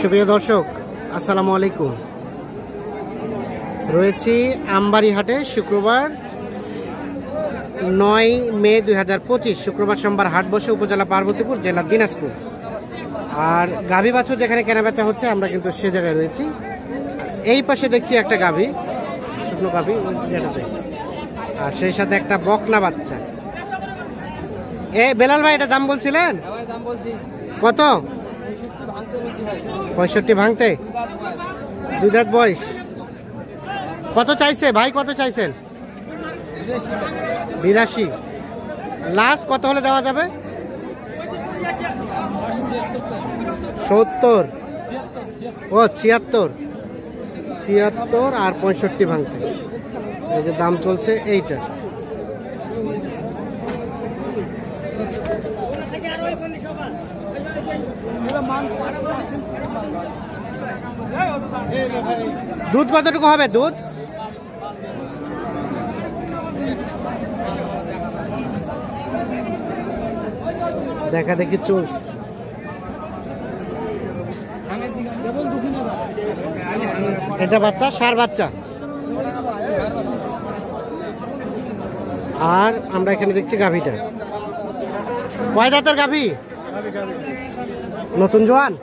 সুপ্রিয় দর্শক, আসসালামু আলাইকুম। রয়েছি আমবাড়ি হাটে। শুক্রবার 9 মে 2025 শুক্রবার সোমবার হাট বসে উপজেলা পার্বতীপুর, জেলা দিনাজপুর। আর গাভী বাছুর যেখানে কেনাবেচা হচ্ছে আমরা কিন্তু সে জায়গায় রয়েছি। এই পাশে দেখছি একটা গাভী, শুকনো গাভী, আর সেই সাথে একটা বকনা বাচ্চা। বেলাল ভাই, এটা দাম বলছিলেন? কত? 65 ভাঙতে, 2 দাঁত বয়স। কত চাইছে ভাই, কত চাইছেন? 82। লাস্ট কত হলে দেওয়া যাবে? 70। ও 76 আর 65 ভাঙতে। এই যে দাম চলছে এইটার। দুধ কতটুকু হবে? দুধ দেখা দেখি চলছে। এটা বাচ্চা, ষাঁড় বাচ্চা। আর আমরা এখানে দেখছি গাভীটা। কয় দাঁতের গাভী? নতুন জোয়ান।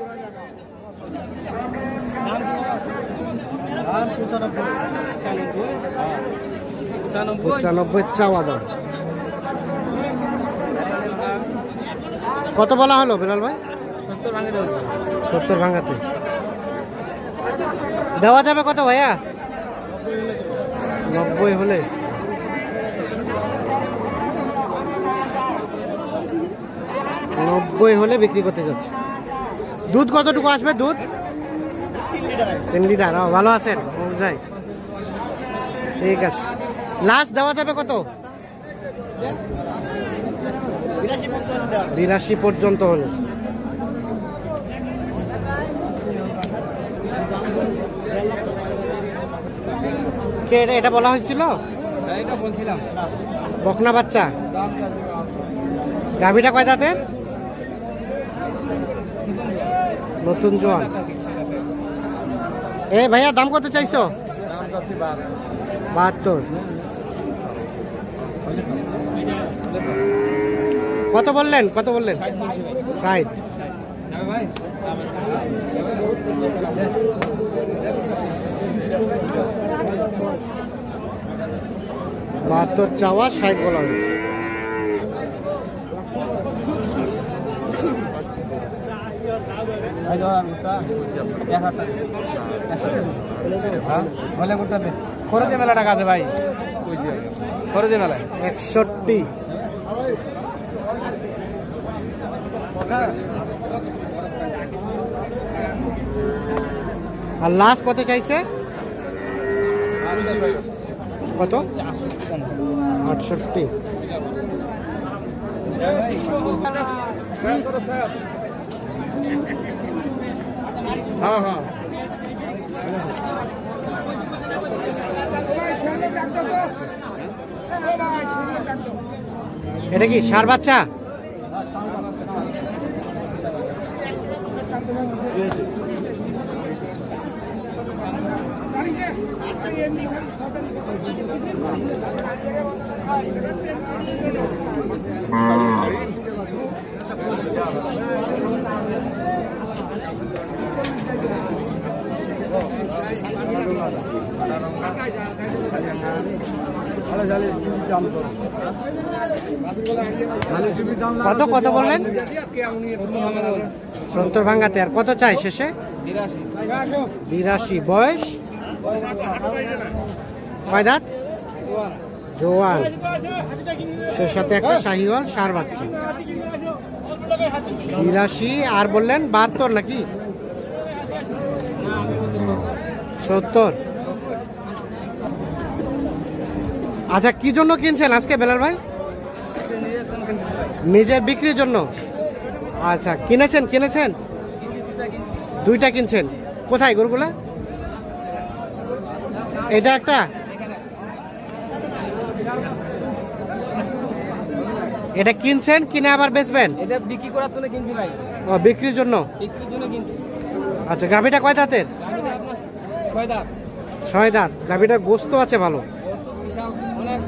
95 চাওয়া দাম। কত বলা হলো বেলাল ভাই? 70 ভাঙাতে। দেওয়া যাবে কত ভাইয়া? 90 হলে। বিক্রি করতে যাচ্ছে। দুধ কতটুকু আসবে? দুধ 3 লিটার। ভালো আছেন? যাই, ঠিক আছে। লাস্ট দেওয়া যাবে কত? 82 পর্যন্ত হলে। কে এটা বলা হয়েছিল? বকনা বাচ্চা। গাভীটা কয় দাঁতের? নতুন জোয়ান। ভাইয়া দাম কত চাইছো? 72। কত বললেন? 60। 72 চাওয়া, 60 বলা হয়েছে। খরচে মেলা টাকা আছে ভাই, খরচে মেলায় 61। আর লাস্ট কত চাইছে? কত? 68। হ্যাঁ হ্যাঁ। এটা কি ষাঁড় বাচ্চা? কত কত বললেন? 70 ভাঙাতে। আর কত চাই শেষে? 82। বয়স কয় দাঁত? জোয়ান। সে সাথে একটা শাহিওয়াল ষাঁড় বাচ্চা। 82। আর বললেন 72 নাকি? 70। আচ্ছা, কি জন্য কিনছেন আজকে বেলাল ভাই? নিজের বিক্রির জন্য। আচ্ছা, কিনেছেন? 2টা কিনছেন। কোথায় গরুগুলা? এটা একটা। এটা কিনছেন, কিনে আবার বেচবেন? এটা বিক্রি করার জন্য কিনছি ভাই। ও, বিক্রির জন্য। কিনছি। আচ্ছা, গাভীটা কয় দাঁতের? 6 দাঁত। 6 দাঁত। গাভীটা গোস্ত আছে ভালো। অনেক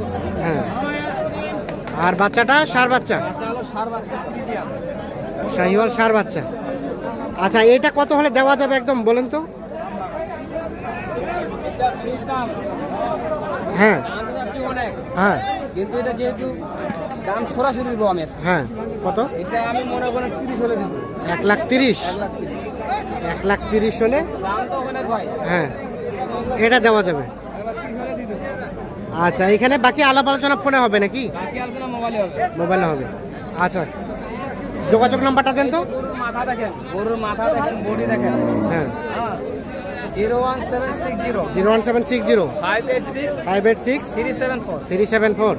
হ্যাঁ। আর বাচ্চাটা ষাঁড় বাচ্চা? হলো সার বাচ্চা ফ্রিজিয়ান। শাহিওয়াল ষাঁড় বাচ্চা। আচ্ছা, এটা কত হলে দেওয়া যাবে একদম বলেন তো? এটা ফ্রিজ দাম হ্যাঁ দাম যাচ্ছে অনেক, হ্যাঁ কিন্তু এটা যেহেতু দাম সরাসরি দিব আমি আজকে। হ্যাঁ। কত? এটা আমি মনে করেন 30 হলে দিব। 1,30,000। 1,30,000 হলে? দাম তো অনেক ভাই। হ্যাঁ, এটা দেওয়া যাবে। 30 হলে দিয়ে দেব। আচ্ছা, এখানে বাকি আলাপ আলোচনা ফোনে হবে নাকি? বাকি আলোচনা মোবাইলে হবে। মোবাইলে হবে। আচ্ছা, যোগাযোগ নাম্বারটা দেন তো। গরুর মাথা দেখেন, গরুর মাথা দেখেন, বডি দেখেন। হ্যাঁ, 01760 01760 586 586 374। 374।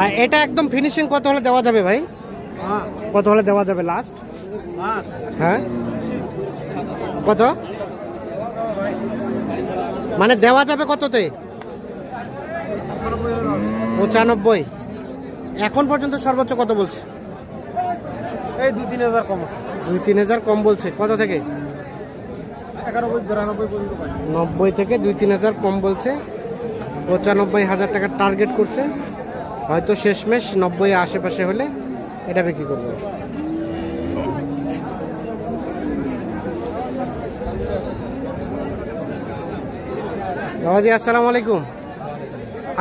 আর এটা একদম ফিনিশিং কত হলে দেওয়া যাবে ভাই? কত হলে দেওয়া যাবে লাস্ট? হ্যাঁ, কত মানে দেওয়া যাবে কততে? 95। এখন পর্যন্ত সর্বোচ্চ কত বলছে? এই 2-3 হাজার কম আছে। 2-3 কম বলছে। কত থেকে? 91-92 পর্যন্ত পাই। 90 থেকে 2-3 কম বলছে। 95,000 টাকার টার্গেট করছে। হয়তো শেষমেশ 90 আশেপাশে হলে এটা বিক্রি করবে। বাবাজি আসসালামু আলাইকুম।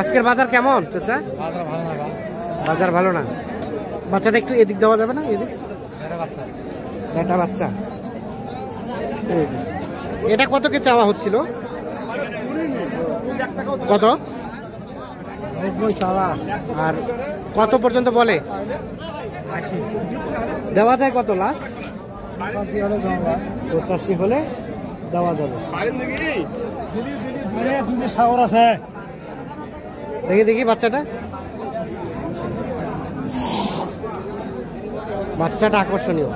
আজকের বাজার কেমন চাচা? বাজার ভালো না। বাজার ভালো না। বাচ্চাটা একটু এদিক দেওয়া যাবে না? এদিক। এটা বাচ্চা। এটা বাচ্চা। এই যে। এটা কত কে চাওয়া হচ্ছিল? কত? 90 চাওয়া। আর কত পর্যন্ত বলে? 80 দেওয়া যায় কত লাস্ট? 85 হলে দেওয়া। 85 হলে দেওয়া যাবে। আরে দুধে সাগর আছে। দেখি দেখি বাচ্চাটা। বাচ্চাটা আকর্ষণীয়।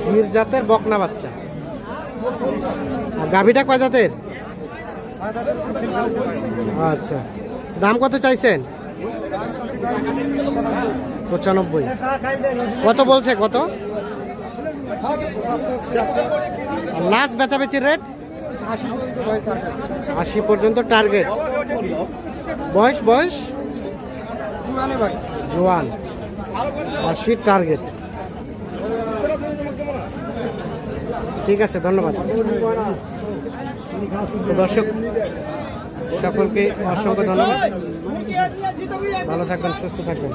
গির জাতের বকনা বাচ্চা। আর গাভীটা কয় জাতের? আচ্ছা, দাম কত চাইছেন? 95। কত বলছে? কত লাস্ট বেচাবেচির রেট? 80 পর্যন্ত টার্গেট। বয়স বয়স জোয়ান। 80 টার্গেট। ঠিক আছে, ধন্যবাদ। তো দর্শক সকলকে অসংখ্য ধন্যবাদ। ভালো থাকবেন, সুস্থ থাকবেন।